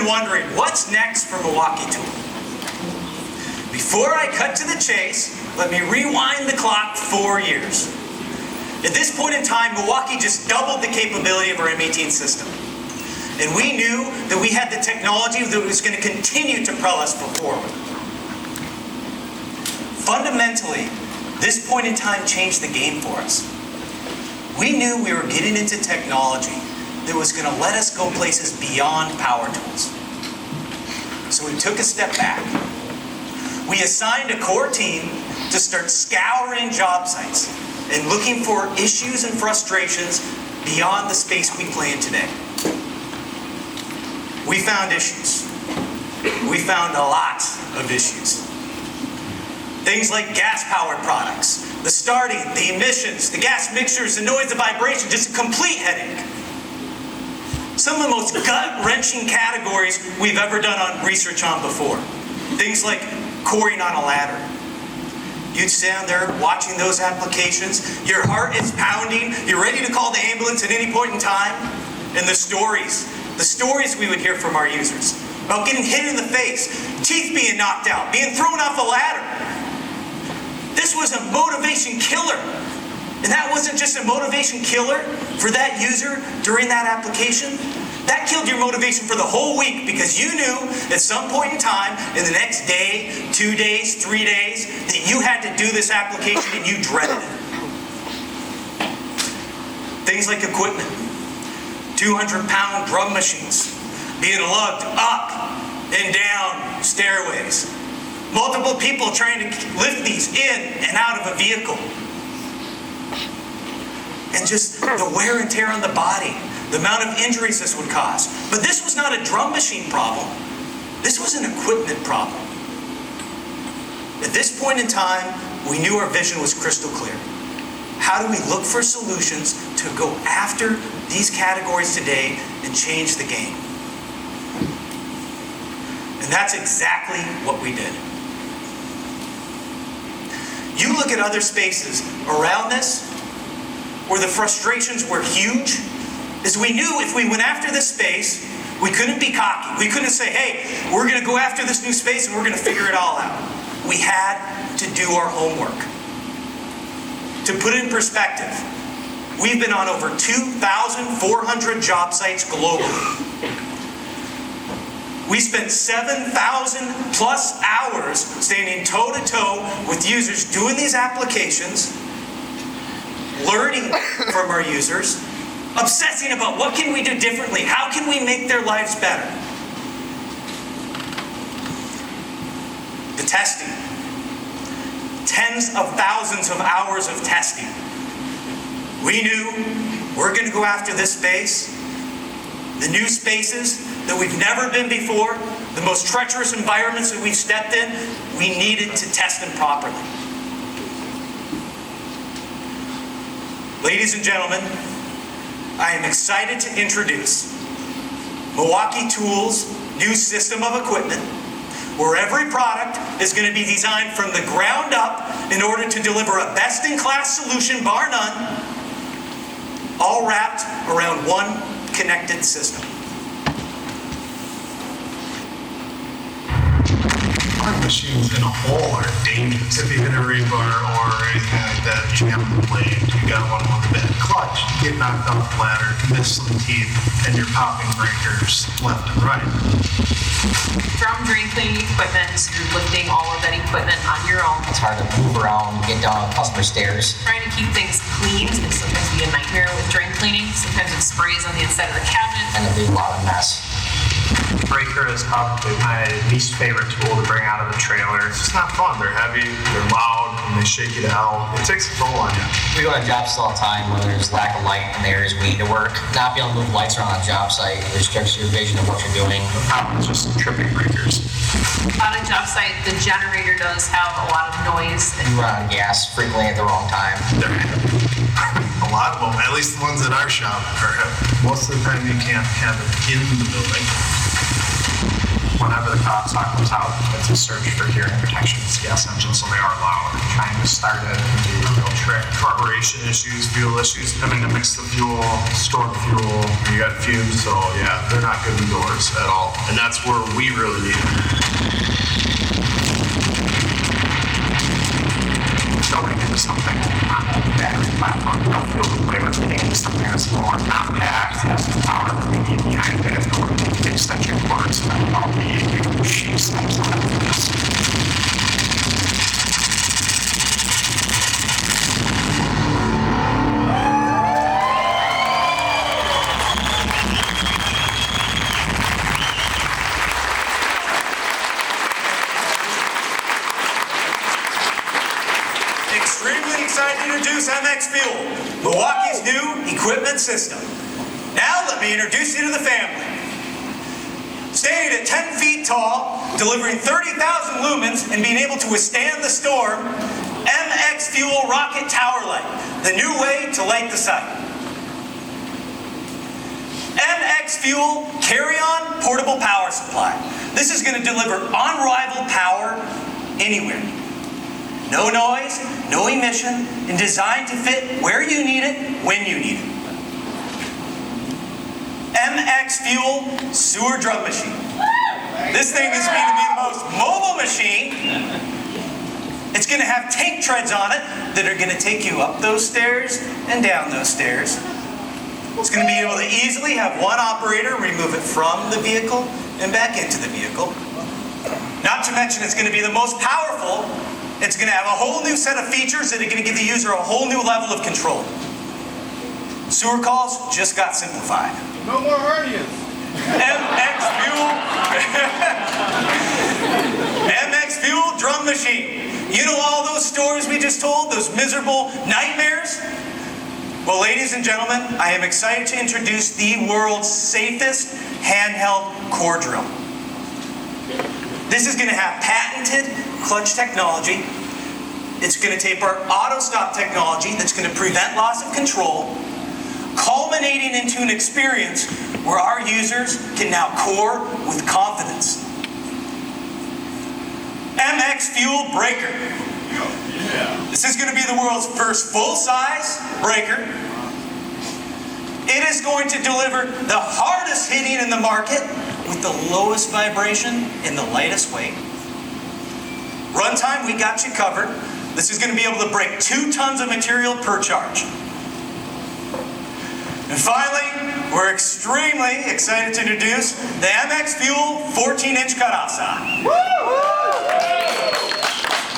been wondering, what's next for Milwaukee Tool? Before I cut to the chase, let me rewind the clock 4 years. At this point in time, Milwaukee just doubled the capability of our M18 system. And we knew that we had the technology that was going to continue to propel us forward. Fundamentally, this point in time changed the game for us. We knew we were getting into technology that was going to let us go places beyond power tools. So we took a step back. We assigned a core team to start scouring job sites and looking for issues and frustrations beyond the space we play in today. We found issues. We found a lot of issues. Things like gas-powered products, the starting, the emissions, the gas mixtures, the noise, the vibration, just a complete headache. Some of the most gut-wrenching categories we've ever done on research on before. Things like coring on a ladder. You'd stand there watching those applications, your heart is pounding, you're ready to call the ambulance at any point in time, and the stories we would hear from our users about getting hit in the face, teeth being knocked out, being thrown off a ladder. This was a motivation killer. And that wasn't just a motivation killer for that user during that application. That killed your motivation for the whole week because you knew at some point in time, in the next day, 2 days, 3 days, that you had to do this application and you dreaded it. Things like equipment. 200-pound drum machines being lugged up and down stairways. Multiple people trying to lift these in and out of a vehicle. And just the wear and tear on the body, the amount of injuries this would cause. But this was not a drum machine problem. This was an equipment problem. At this point in time, we knew our vision was crystal clear. How do we look for solutions to go after these categories today and change the game? And that's exactly what we did. You look at other spaces around this, where the frustrations were huge, is we knew if we went after this space, we couldn't be cocky. We couldn't say, hey, we're going to go after this new space and we're going to figure it all out. We had to do our homework. To put it in perspective, we've been on over 2,400 job sites globally. We spent 7,000 plus hours standing toe-to-toe with users doing these applications, learning from our users, obsessing about what can we do differently, how can we make their lives better. The testing. Tens of thousands of hours of testing. We knew we're going to go after this space, the new spaces that we've never been before, the most treacherous environments that we've stepped in, we needed to test them properly. Ladies and gentlemen, I am excited to introduce Milwaukee Tool's new system of equipment, where every product is going to be designed from the ground up in order to deliver a best-in-class solution, bar none, all wrapped around one connected system. Machines in a hole are dangerous. If you hit a rebar or anything like that, jam the blade, you got one with a bad clutch, you get knocked off the ladder, miss some teeth, and you're popping breakers left and right. Drum drain cleaning equipment, you're lifting all of that equipment on your own. It's hard to move around, get down customer stairs. Trying to keep things clean can sometimes be a nightmare with drain cleaning. Sometimes it sprays on the inside of the cabinet. And it'd be a lot of mess. Breaker is probably my least favorite tool to bring out of the trailer. It's just not fun. They're heavy, they're loud, and they shake it out. It takes a toll on you. We go to jobs all the time where there's lack of light in the areas we need to work. Not being able to move lights around on a job site restricts your vision of what you're doing. The problem is just tripping breakers. On a job site, the generator does have a lot of noise. You run out of gas frequently at the wrong time. They're heavy. A lot of them, at least the ones at our shop, are heavy. Most of the time you can't have it in the building. whenever the crossock comes out, it's a search for hearing protection. It's gas engines, so they are loud. Trying to start it can be a real trick. Carburation issues, fuel issues, having to mix the fuel, store the fuel, you got fumes, so yeah, they're not good indoors at all. And that's where we really need it. Going into something on a battery platform, don't feel the way with getting into something that's more compact, has the power that we need behind it, or the extension cords, and all the sheets things like this. Extremely excited to introduce MX Fuel, Milwaukee's new equipment system. Now let me introduce you to the family. Staying at 10 feet tall, delivering 30,000 lumens and being able to withstand the storm, MX Fuel Rocket Tower Light, the new way to light the site. MX Fuel Carry-On Portable Power Supply. This is going to deliver unrivaled power anywhere. No noise, no emission, and designed to fit where you need it, when you need it. MX Fuel Sewer Drum Machine. This thing is going to be the most mobile machine. It's going to have tank treads on it that are going to take you up those stairs and down those stairs. It's going to be able to easily have one operator remove it from the vehicle and back into the vehicle. Not to mention it's going to be the most powerful. It's going to have a whole new set of features that are going to give the user a whole new level of control. Sewer calls just got simplified. No more hernias. MX Fuel. MX Fuel Drum Machine. You know all those stories we just told? Those miserable nightmares? Well, ladies and gentlemen, I am excited to introduce the world's safest handheld core drill. This is going to have patented clutch technology. It's going to tape our auto stop technology that's going to prevent loss of control, culminating into an experience where our users can now core with confidence. MX Fuel Breaker. This is going to be the world's first full-size breaker. It is going to deliver the hardest hitting in the market with the lowest vibration and the lightest weight. Runtime, we got you covered. This is going to be able to break 2 tons of material per charge. And finally, we're extremely excited to introduce the MX Fuel 14-inch cutoff saw.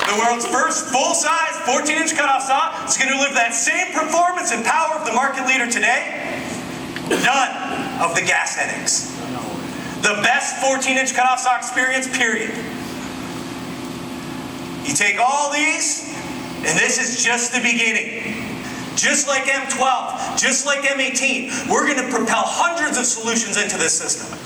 The world's first full-size 14-inch cutoff saw is going to deliver that same performance and power of the market leader today. None of the gas headaches. The best 14-inch cutoff saw experience, period. You take all these, and this is just the beginning. Just like M12, just like M18, we're going to propel hundreds of solutions into this system.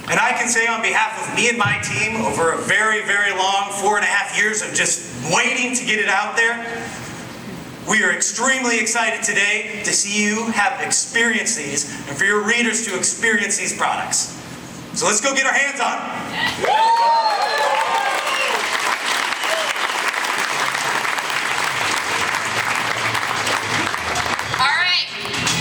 And I can say on behalf of me and my team, over a very, very long 4.5 years of just waiting to get it out there, we are extremely excited today to see you have experienced these and for your readers to experience these products. So let's go get our hands on them. All right,